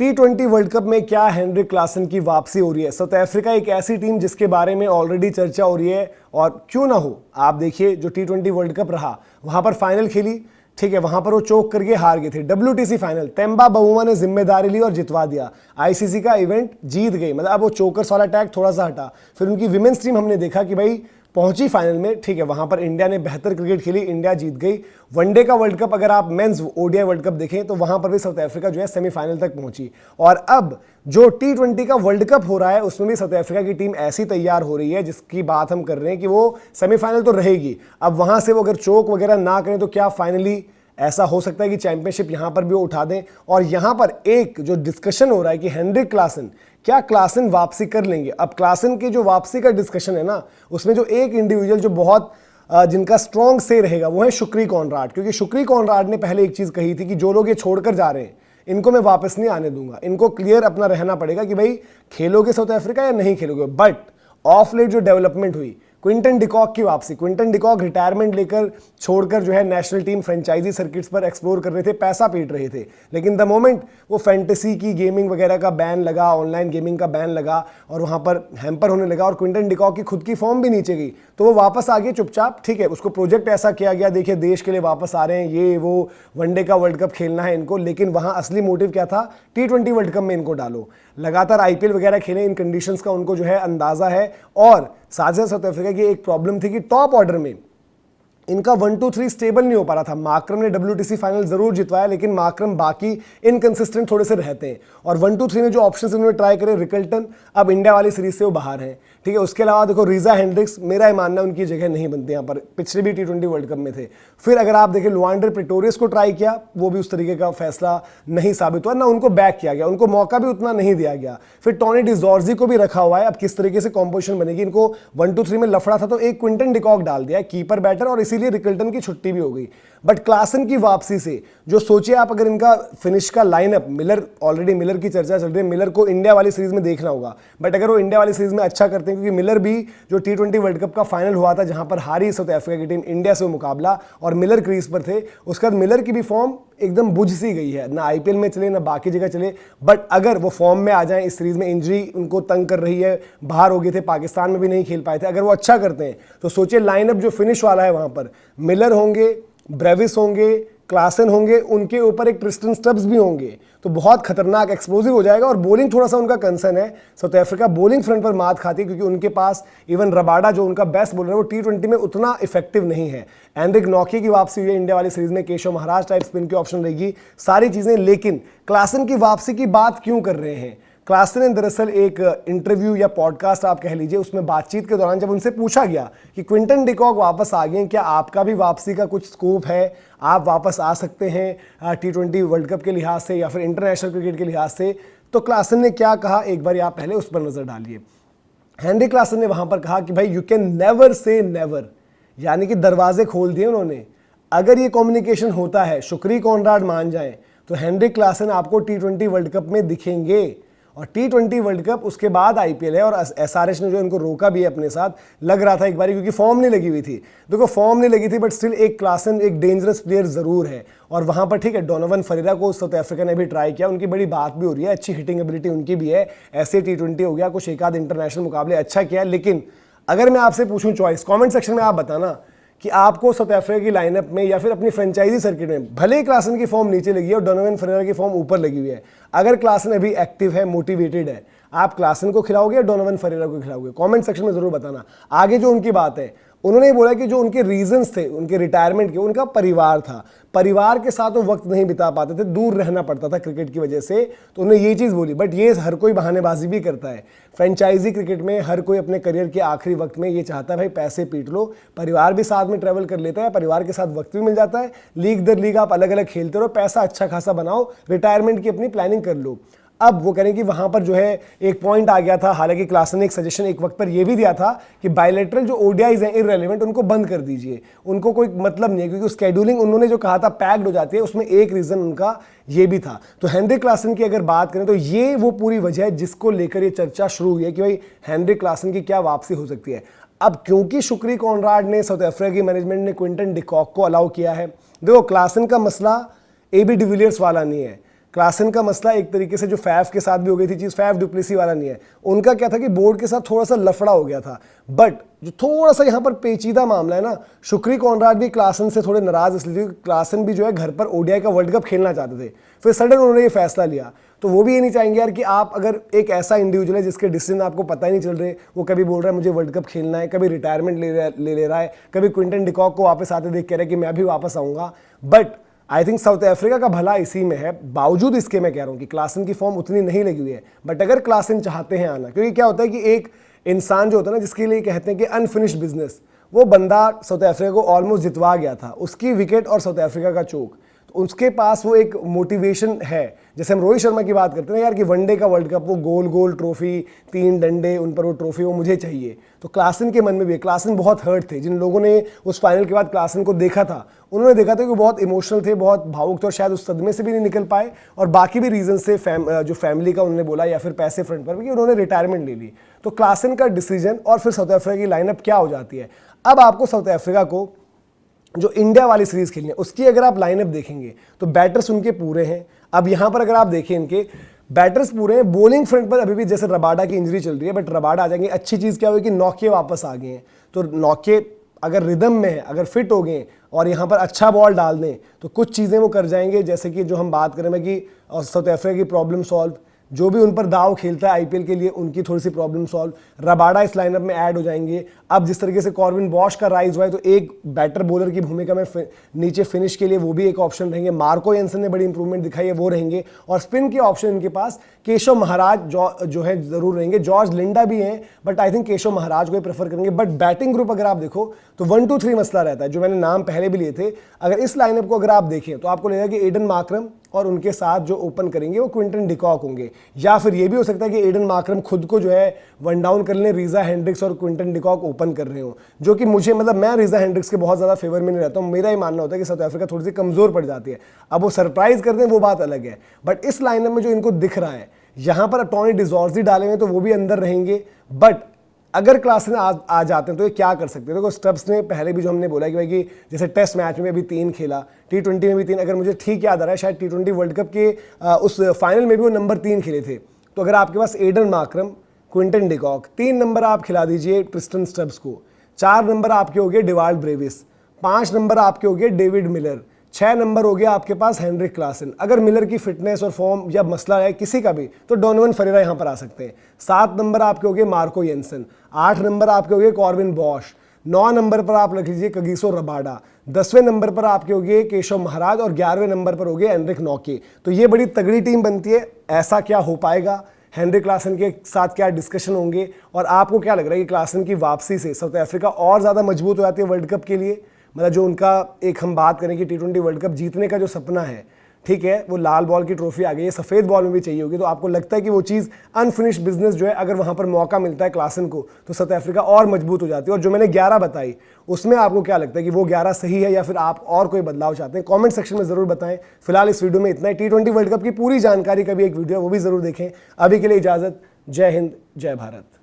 T20 world cup में क्या Heinrich Klaasen की वापसी हो रही है। साउथ अफ्रीका एक ऐसी टीम जिसके बारे में ऑलरेडी चर्चा हो रही है, और क्यों ना हो। आप देखिए जो T20 वर्ल्ड कप रहा, वहां पर फाइनल खेली, ठीक है, वहां पर वो चोक करके हार गए थे। WTC फाइनल तेम्बा बउमा ने जिम्मेदारी ली और जितवा दिया। ICC का इवेंट जीत गई, मतलब अब वो चोकर्स वाला टैग थोड़ा सा हटा। फिर उनकी विमेंस टीम हमने देखा कि भाई पहुंची फाइनल में, ठीक है, वहां पर इंडिया ने बेहतर क्रिकेट खेली, इंडिया जीत गई। वनडे का वर्ल्ड कप अगर आप मेंस ODI वर्ल्ड कप देखें तो वहां पर भी साउथ अफ्रीका जो है सेमीफाइनल तक पहुंची। और अब जो T20 का वर्ल्ड कप हो रहा है उसमें भी साउथ अफ्रीका की टीम ऐसी तैयार हो रही है जिसकी बात हम कर रहे हैं कि वो सेमीफाइनल तो रहेगी। अब वहां से वो अगर चोक वगैरह ना करें तो क्या फाइनली ऐसा हो सकता है कि चैंपियनशिप यहां पर भी वो उठा दें। और यहां पर एक जो डिस्कशन हो रहा है कि हेनरिक क्लासन, क्या क्लासन वापसी कर लेंगे। अब क्लासन की जो वापसी का डिस्कशन है ना, उसमें जो एक इंडिविजुअल जो बहुत जिनका स्ट्रॉन्ग से रहेगा वो है शुक्री कॉनराड। क्योंकि शुक्री कॉनराड ने पहले एक चीज कही थी कि जो लोग ये छोड़कर जा रहे हैं इनको मैं वापस नहीं आने दूंगा, इनको क्लियर अपना रहना पड़ेगा कि भाई खेलोगे साउथ अफ्रीका या नहीं खेलोगे। बट ऑफ लेट जो डेवलपमेंट हुई, क्विंटन डिकॉक की वापसी, क्विंटन डिकॉक रिटायरमेंट लेकर छोड़कर जो है नेशनल टीम फ्रेंचाइजी सर्किट्स पर एक्सप्लोर कर रहे थे, पैसा पीट रहे थे। लेकिन द मोमेंट वो फैंटेसी की गेमिंग वगैरह का बैन लगा, ऑनलाइन गेमिंग का बैन लगा और वहां पर हैम्पर होने लगा और क्विंटन डिकॉक की खुद की फॉर्म भी नीचे गई, तो वो वापस आ गए चुपचाप। ठीक है, उसको प्रोजेक्ट ऐसा किया गया, देखिए देश के लिए वापस आ रहे हैं, ये वो वनडे का वर्ल्ड कप खेलना है इनको। लेकिन वहां असली मोटिव क्या था, T20 वर्ल्ड कप में इनको डालो, लगातार IPL वगैरह खेले, इन कंडीशंस का उनको जो है अंदाजा है। और साथ ही साउथ अफ्रीका की एक प्रॉब्लम थी कि टॉप ऑर्डर में इनका 1-2-3 स्टेबल नहीं हो पा रहा था। मार्करम ने WTC फाइनल जरूर जितवाया, लेकिन मार्करम बाकी इनकंसिस्टेंट थोड़े से रहते हैं। और 1-2-3 में जो ऑप्शंस इन्होंने ट्राई करे, रिकल्टन अब इंडिया वाली सीरीज से वो बाहर हैं, ठीक है। उसके अलावा देखो रीजा हेंड्रिक्स, मेरा ये मानना उनकी जगह नहीं बनती यहाँ पर, पिछले भी T20 वर्ल्ड कप में थे। फिर अगर आप देखें लुआंडर प्रेटोरियस को ट्राई किया, वो भी उस तरीके का फैसला नहीं साबित हुआ, ना उनको बैक किया गया, उनको मौका भी उतना नहीं दिया गया। फिर टॉनी डिजॉर्जी को भी रखा हुआ है, अब किस तरीके से कॉम्पोजिशन बनेगी। इनको 1-2-3 में लफड़ा था तो एक क्विंटन डिकॉक डाल दिया कीपर बैटर, और इसीलिए रिकल्टन की छुट्टी भी हो गई। बट क्लासन की वापसी से जो सोचिए आप, अगर इनका फिनिश का लाइनअप, मिलर, ऑलरेडी मिलर की चर्चा चल रही है, मिलर को इंडिया वाली सीरीज में देखना होगा। बट अगर वो इंडिया वाली सीरीज में अच्छा करते हैं, क्योंकि मिलर भी जो T20 वर्ल्ड कप का फाइनल हुआ था जहां पर हारी साउथ अफ्रीका की टीम इंडिया से मुकाबला, और मिलर क्रीज पर थे, उसके बाद मिलर की भी फॉर्म एकदम बुझ सी गई है, ना IPL में चले ना बाकी जगह चले। बट अगर वो फॉर्म में आ जाएं, इस सीरीज में इंजरी उनको तंग कर रही है, बाहर हो गए थे, पाकिस्तान में भी नहीं खेल पाए थे, अगर वो अच्छा करते हैं तो सोचिए लाइनअप जो फिनिश वाला है वहां पर मिलर होंगे, ब्रेविस होंगे, क्लासन होंगे, उनके ऊपर एक ट्रिस्टन स्टब्स भी होंगे, तो बहुत खतरनाक एक्सप्लोसिव हो जाएगा। और बॉलिंग थोड़ा सा उनका कंसर्न है, साउथ अफ्रीका बॉलिंग फ्रंट पर मात खाती है, क्योंकि उनके पास इवन रबाडा जो उनका बेस्ट बॉलर है वो T20 में उतना इफेक्टिव नहीं है। एंड्रिक नॉकी की वापसी हुई है इंडिया वाली सीरीज में, केशव महाराज टाइप स्पिन की ऑप्शन रहेगी, सारी चीजें। लेकिन क्लासन की वापसी की बात क्यों कर रहे हैं, क्लासन ने दरअसल एक इंटरव्यू या पॉडकास्ट आप कह लीजिए, उसमें बातचीत के दौरान जब उनसे पूछा गया कि क्विंटन डिकॉक वापस आ गए, क्या आपका भी वापसी का कुछ स्कोप है, आप वापस आ सकते हैं T20 वर्ल्ड कप के लिहाज से या फिर इंटरनेशनल क्रिकेट के लिहाज से, तो क्लासन ने क्या कहा एक बार आप पहले उस पर नजर डालिए। हेनरिक क्लासन ने वहां पर कहा कि भाई you can never say never, यानी कि दरवाजे खोल दिए उन्होंने। अगर ये कम्युनिकेशन होता है, शुक्री कॉनराड मान जाए, तो हेनरिक क्लासन आपको T20 वर्ल्ड कप में दिखेंगे। और T20 वर्ल्ड कप उसके बाद IPL है, और SRH ने जो इनको रोका भी है अपने साथ, लग रहा था एक बार, क्योंकि फॉर्म नहीं लगी हुई थी। देखो फॉर्म नहीं लगी थी, बट स्टिल एक क्लासन एक डेंजरस प्लेयर जरूर है। और वहां पर ठीक है, डोनोवन फरेरा को साउथ अफ्रीका ने भी ट्राई किया, उनकी बड़ी बात भी हो रही है, अच्छी हिटिंग एबिलिटी उनकी भी है, ऐसे T20 हो गया, कुछ एक आध इंटरनेशनल मुकाबले अच्छा किया। लेकिन अगर मैं आपसे पूछूं चॉइस, कमेंट सेक्शन में आप बताना कि आपको साउथ अफ्रीका की लाइनअप में या फिर अपनी फ्रेंचाइजी सर्किट में, भले ही क्लासन की फॉर्म नीचे लगी है और डोनोवन फरेरा की फॉर्म ऊपर लगी हुई है, अगर क्लासन अभी एक्टिव है, मोटिवेटेड है, आप क्लासन को खिलाओगे या डोनोवन फरेरा को खिलाओगे, कमेंट सेक्शन में जरूर बताना। आगे जो उनकी बात है, उन्होंने बोला कि जो उनके रीजंस थे उनके रिटायरमेंट के, उनका परिवार था, परिवार के साथ वो वक्त नहीं बिता पाते थे, दूर रहना पड़ता था क्रिकेट की वजह से, तो उन्होंने ये चीज़ बोली। बट ये हर कोई बहानेबाजी भी करता है, फ्रेंचाइजी क्रिकेट में हर कोई अपने करियर के आखिरी वक्त में ये चाहता है भाई पैसे पीट लो, परिवार भी साथ में ट्रैवल कर लेता है, परिवार के साथ वक्त भी मिल जाता है, लीग दर लीग आप अलग अलग खेलते रहो, पैसा अच्छा खासा बनाओ, रिटायरमेंट की अपनी प्लानिंग कर लो। अब वो करें कि वहां पर जो है एक पॉइंट आ गया था, हालांकि क्लासन ने एक सजेशन एक वक्त पर यह भी दिया था कि बायलैटरल जो ODIs हैं इररेलेवेंट, उनको बंद कर दीजिए, उनको कोई मतलब नहीं है, क्योंकि स्केड्यूलिंग उन्होंने जो कहा था पैक्ड हो जाती है, उसमें एक रीजन उनका ये भी था। तो हेनरिक क्लासन की अगर बात करें तो ये वो पूरी वजह है जिसको लेकर ये चर्चा शुरू हुई है कि भाई हेनरिक क्लासन की क्या वापसी हो सकती है। अब क्योंकि शुक्री कॉनराड ने, साउथ अफ्रीका की मैनेजमेंट ने क्विंटन डिकॉक को अलाउ किया है, देखो क्लासन का मसला AB डिविलियर्स वाला नहीं है, क्लासन का मसला एक तरीके से जो फैफ के साथ भी हो गई थी चीज़, फैफ डुप्लेसी वाला नहीं है, उनका क्या था कि बोर्ड के साथ थोड़ा सा लफड़ा हो गया था। बट जो थोड़ा सा यहाँ पर पेचीदा मामला है ना, शुक्री कॉनराड भी क्लासन से थोड़े नाराज इसलिए क्लासन भी जो है घर पर ओडीआई का वर्ल्ड कप खेलना चाहते थे, फिर सडन उन्होंने ये फैसला लिया। तो वो भी ये नहीं चाहेंगे यार कि आप अगर एक ऐसा इंडिविजुअल है जिसके डिसीजन आपको पता ही नहीं चल रहे, वो कभी बोल रहा है मुझे वर्ल्ड कप खेलना है, कभी रिटायरमेंट ले रहा है, कभी क्विंटन डिकॉक को वापस आते देख कह रहा है कि मैं भी वापस आऊँगा। But I think south Africa का भला इसी में है। बावजूद इसके मैं कह रहा हूँ कि क्लासन की फॉर्म उतनी नहीं लगी हुई है, बट अगर क्लासन चाहते हैं आना, क्योंकि क्या होता है कि एक इंसान जो होता है ना जिसके लिए कहते हैं कि अनफिनिश्ड बिजनेस, वो बंदा साउथ अफ्रीका को ऑलमोस्ट जितवा गया था, उसकी विकेट और साउथ अफ्रीका का चोक, तो उसके पास वो एक मोटिवेशन है। जैसे हम रोहित शर्मा की बात करते हैं यार कि वनडे का वर्ल्ड कप, वो गोल गोल ट्रॉफी, 3 डंडे, उन पर वो ट्रॉफी वो मुझे चाहिए। तो क्लासन के मन में भी है, क्लासन बहुत हर्ट थे, जिन लोगों ने उस फाइनल के बाद क्लासन को देखा था उन्होंने देखा था कि वो बहुत इमोशनल थे, बहुत भावुक थे और शायद उस सदमे से भी नहीं निकल पाए, और बाकी भी रीजन से जो फैमिली का उन्होंने बोला या फिर पैसे फ्रंट पर भी, उन्होंने रिटायरमेंट ले ली। तो क्लासन का डिसीजन और फिर साउथ अफ्रीका की लाइनअप क्या हो जाती है। अब आपको साउथ अफ्रीका को जो इंडिया वाली सीरीज खेलनी है उसकी अगर आप लाइनअप देखेंगे तो बैटर्स उनके पूरे हैं। अब यहां पर अगर आप देखें इनके बैटर्स पूरे हैं, बॉलिंग फ्रंट पर अभी भी जैसे रबाडा की इंजरी चल रही है, बट रबाडा आ जाएंगे। अच्छी चीज़ क्या हुई कि नौके वापस आ गए हैं, तो नौके अगर रिदम में है, अगर फिट हो गए और यहाँ पर अच्छा बॉल डाल दें तो कुछ चीज़ें वो कर जाएंगे। जैसे कि जो हम बात करें मैं कि साउथ अफ्रीका की प्रॉब्लम सॉल्व, जो भी उन पर दाव खेलता है आईपीएल के लिए उनकी थोड़ी सी प्रॉब्लम सॉल्व, रबाडा इस लाइनअप में ऐड हो जाएंगे। अब जिस तरीके से कॉर्विन बॉश का राइज हुआ है तो एक बैटर बॉलर की भूमिका में नीचे फिनिश के लिए वो भी एक ऑप्शन रहेंगे। मार्को येंसन ने बड़ी इंप्रूवमेंट दिखाई है, वो रहेंगे। और स्पिन के ऑप्शन इनके पास केशव महाराज जो है जरूर रहेंगे, जॉर्ज लिंडा भी हैं, but I think Keshav Maharaj को ही प्रेफर करेंगे। बट बैटिंग ग्रुप अगर आप देखो तो 1-2-3 मसला रहता है, जो मैंने नाम पहले भी लिए थे। अगर इस लाइनअप को अगर आप देखें तो आपको लगेगा कि एडन मार्क्रम और उनके साथ जो ओपन करेंगे वो क्विंटन डिकॉक होंगे, या फिर ये भी हो सकता है कि एडन मार्क्रम खुद को जो है वन डाउन कर लें, रीजा हेंड्रिक्स और क्विंटन डिकॉक ओपन कर रहे हो, जो कि मुझे मतलब मैं रीजा हेंड्रिक्स के बहुत ज़्यादा फेवर में नहीं रहता हूँ। मेरा ही मानना होता है कि साउथ अफ्रीका थोड़ी सी कमज़ोर पड़ जाती है। अब वो सरप्राइज कर दें वो बात अलग है, बट इस लाइनअप में जो इनको दिख रहा है, यहाँ पर टॉनी डिजॉर्जी डाले हुए तो वो भी अंदर रहेंगे। बट अगर क्लासन आ जाते हैं तो ये क्या कर सकते हैं। देखो स्टब्स ने पहले भी जो हमने बोला कि भाई कि जैसे टेस्ट मैच में भी 3 खेला, T20 में भी 3, अगर मुझे ठीक याद आ रहा है शायद T20 वर्ल्ड कप के उस फाइनल में भी वो नंबर 3 खेले थे। तो अगर आपके पास Aiden Markram, Quinton de Kock, 3 number आप खिला दीजिए ट्रिस्टन स्टब्स को, 4 नंबर आपके हो गए डिवाल्ड ब्रेविस, 5 नंबर आपके हो गए डेविड मिलर, 6 नंबर हो गया आपके पास हेनरिक क्लासन। अगर मिलर की फिटनेस और फॉर्म या मसला है किसी का भी तो डोनोवन फरेरा यहाँ पर आ सकते हैं। 7 नंबर आपके हो गए मार्को येंसन, 8 नंबर आपके हो गए कॉर्विन बॉश, 9 नंबर पर आप रख लीजिए कगिसो रबाडा, 10वें नंबर पर आपके हो गए केशव महाराज और 11वें नंबर पर हो गए एनरिक नॉके। तो ये बड़ी तगड़ी टीम बनती है। ऐसा क्या हो पाएगा, हेनरिक क्लासन के साथ क्या डिस्कशन होंगे, और आपको क्या लग रहा है कि क्लासन की वापसी से साउथ अफ्रीका और ज़्यादा मजबूत हो जाती है वर्ल्ड कप के लिए। मतलब जो उनका एक हम बात करें कि T20 वर्ल्ड कप जीतने का जो सपना है, ठीक है, वो लाल बॉल की ट्रॉफी आ गई है, सफ़ेद बॉल में भी चाहिए होगी। तो आपको लगता है कि वो चीज़ अनफिनिश्ड बिजनेस जो है, अगर वहाँ पर मौका मिलता है क्लासन को तो साउथ अफ्रीका और मजबूत हो जाती है। और जो मैंने 11 बताई उसमें आपको क्या लगता है कि वो 11 सही है या फिर आप और कोई बदलाव चाहते हैं, कमेंट सेक्शन में ज़रूर बताएं। फिलहाल इस वीडियो में इतना ही। T20 वर्ल्ड कप की पूरी जानकारी का भी एक वीडियो है, वो भी ज़रूर देखें। अभी के लिए इजाज़त। जय हिंद, जय भारत।